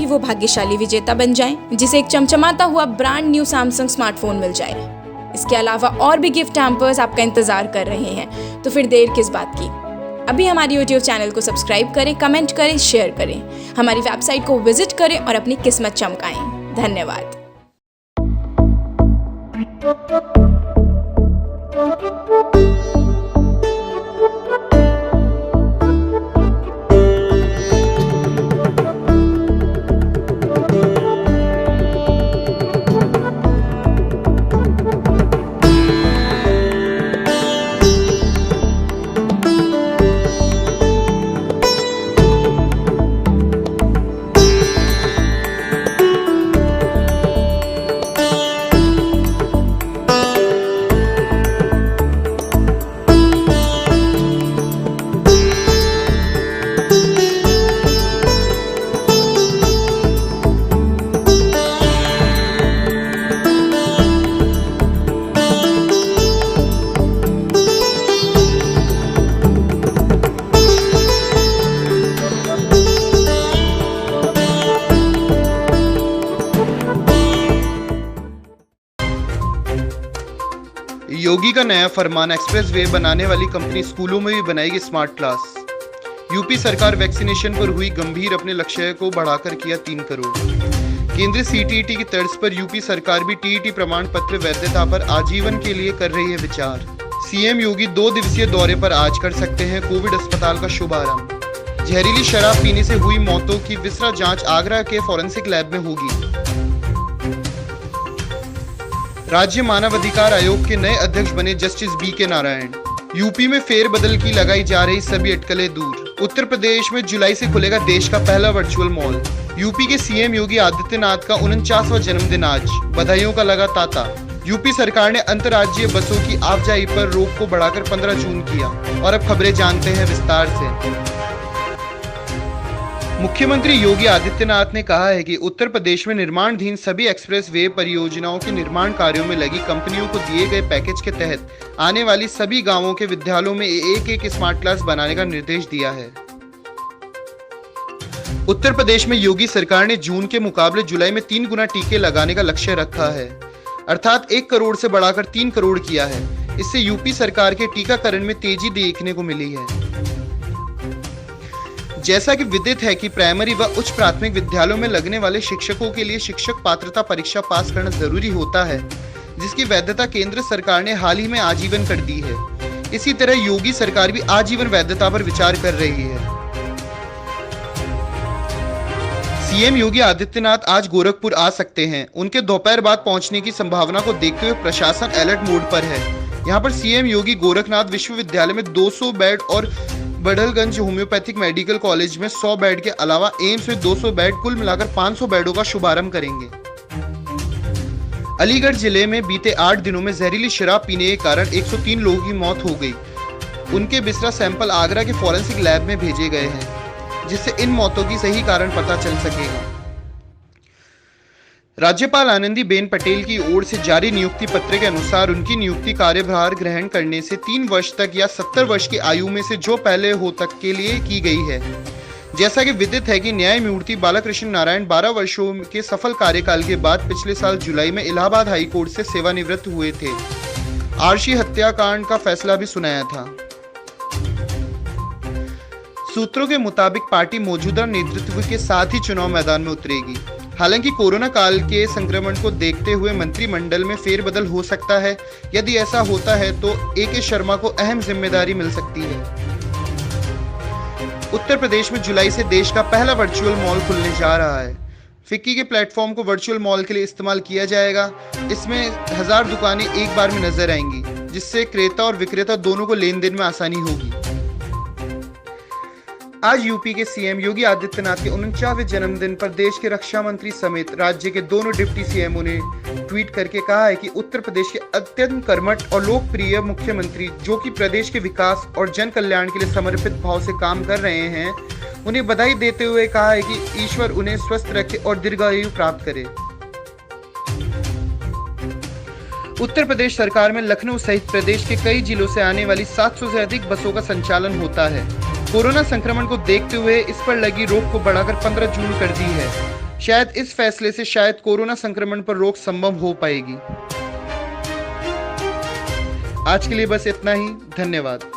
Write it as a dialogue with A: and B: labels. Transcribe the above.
A: वो भाग्यशाली विजेता बन जाएं, जिसे एक चमचमाता हुआ ब्रांड न्यू सैमसंग स्मार्टफोन मिल जाए। इसके अलावा और भी गिफ्ट हैम्पर्स आपका इंतजार कर रहे हैं, तो फिर देर किस बात की। अभी हमारी यूट्यूब चैनल को सब्सक्राइब करें, कमेंट करें, शेयर करें, हमारी वेबसाइट को विजिट करें और अपनी किस्मत चमकाएं। धन्यवाद।
B: योगी का नया फरमान, एक्सप्रेस वे बनाने वाली कंपनी स्कूलों में भी बनाएगी स्मार्ट क्लास। यूपी सरकार वैक्सीनेशन पर हुई गंभीर, अपने लक्ष्य को बढ़ाकर किया 3 करोड़। केंद्रीय सीटीईटी की तर्ज पर यूपी सरकार भी टीईटी प्रमाण पत्र वैधता पर आजीवन के लिए कर रही है विचार। सीएम योगी 2 दिवसीय दौरे पर आज कर सकते हैं कोविड अस्पताल का शुभारंभ। जहरीली शराब पीने से हुई मौतों की विसरा जांच आगरा के फॉरेंसिक लैब में होगी। राज्य मानव अधिकार आयोग के नए अध्यक्ष बने जस्टिस BK नारायण। यूपी में फेरबदल की लगाई जा रही सभी अटकलें दूर। उत्तर प्रदेश में जुलाई से खुलेगा देश का पहला वर्चुअल मॉल। यूपी के सीएम योगी आदित्यनाथ का 49वां जन्मदिन आज, बधाइयों का लगा तांता। यूपी सरकार ने अंतर्राज्यीय बसों की आवाजाही पर रोक को बढ़ाकर 15 जून किया। और अब खबरें जानते हैं विस्तार से। मुख्यमंत्री योगी आदित्यनाथ ने कहा है कि उत्तर प्रदेश में निर्माणाधीन सभी एक्सप्रेस वे परियोजनाओं के निर्माण कार्यों में लगी कंपनियों को दिए गए पैकेज के तहत आने वाली सभी गांवों के विद्यालयों में एक स्मार्ट क्लास बनाने का निर्देश दिया है। उत्तर प्रदेश में योगी सरकार ने जून के मुकाबले जुलाई में 3 गुना टीके लगाने का लक्ष्य रखा है, अर्थात 1 करोड़ से बढ़ाकर 3 करोड़ किया है। इससे यूपी सरकार के टीकाकरण में तेजी देखने को मिली है। जैसा कि विदित है कि प्राइमरी व उच्च प्राथमिक विद्यालयों में लगने वाले शिक्षकों के लिए शिक्षक पात्रता परीक्षा पास करना जरूरी होता है, जिसकी वैधता केंद्र सरकार ने हाल ही में आजीवन कर दी है। इसी तरह योगी सरकार भी आजीवन वैधता पर विचार कर रही है। सीएम योगी आदित्यनाथ आज गोरखपुर आ सकते हैं। उनके दोपहर बाद पहुंचने की संभावना को देखते हुए प्रशासन अलर्ट मोड पर है। यहाँ पर सीएम योगी गोरखनाथ विश्वविद्यालय में 200 बेड और बड़हलगंज होम्योपैथिक मेडिकल कॉलेज में 100 बेड के अलावा एम्स में 200 बेड, कुल मिलाकर 500 बेडों का शुभारंभ करेंगे। अलीगढ़ जिले में बीते 8 दिनों में जहरीली शराब पीने के कारण 103 लोगों की मौत हो गई। उनके बिस्तरा सैंपल आगरा के फॉरेंसिक लैब में भेजे गए हैं, जिससे इन मौतों की सही कारण पता चल सकेगा। राज्यपाल आनंदीबेन पटेल की ओर से जारी नियुक्ति पत्र के अनुसार उनकी नियुक्ति कार्यभार ग्रहण करने से 3 वर्ष तक या 70 वर्ष की आयु में से जो पहले हो तक के लिए की गई है। जैसा कि विदित है कि न्यायमूर्ति बालाकृष्ण नारायण 12 वर्षों के सफल कार्यकाल के बाद पिछले साल जुलाई में इलाहाबाद हाई कोर्ट से सेवानिवृत्त हुए थे। आरशी हत्याकांड का फैसला भी सुनाया था। सूत्रों के मुताबिक पार्टी मौजूदा नेतृत्व के साथ ही चुनाव मैदान में उतरेगी। हालांकि कोरोना काल के संक्रमण को देखते हुए मंत्रिमंडल में फेरबदल हो सकता है। यदि ऐसा होता है तो AK शर्मा को अहम जिम्मेदारी मिल सकती है। उत्तर प्रदेश में जुलाई से देश का पहला वर्चुअल मॉल खुलने जा रहा है। फिक्की के प्लेटफॉर्म को वर्चुअल मॉल के लिए इस्तेमाल किया जाएगा। इसमें 1000 दुकानें एक बार में नजर आएंगी, जिससे क्रेता और विक्रेता दोनों को लेन देन में आसानी होगी। आज यूपी के सीएम योगी आदित्यनाथ के 49वें जन्मदिन पर देश के रक्षा मंत्री समेत राज्य के दोनों डिप्टी सीएमओ ने ट्वीट करके कहा है कि उत्तर प्रदेश के अत्यंत कर्मठ और लोकप्रिय मुख्यमंत्री, जो कि प्रदेश के विकास और जन कल्याण के लिए समर्पित भाव से काम कर रहे हैं, उन्हें बधाई देते हुए कहा है कि ईश्वर उन्हें स्वस्थ रखे और दीर्घायु प्राप्त करे। उत्तर प्रदेश सरकार में लखनऊ सहित प्रदेश के कई जिलों से आने वाली 700 से अधिक बसों का संचालन होता है। कोरोना संक्रमण को देखते हुए इस पर लगी रोक को बढ़ाकर 15 जून कर दी है। शायद इस फैसले से शायद कोरोना संक्रमण पर रोक संभव हो पाएगी। आज के लिए बस इतना ही। धन्यवाद।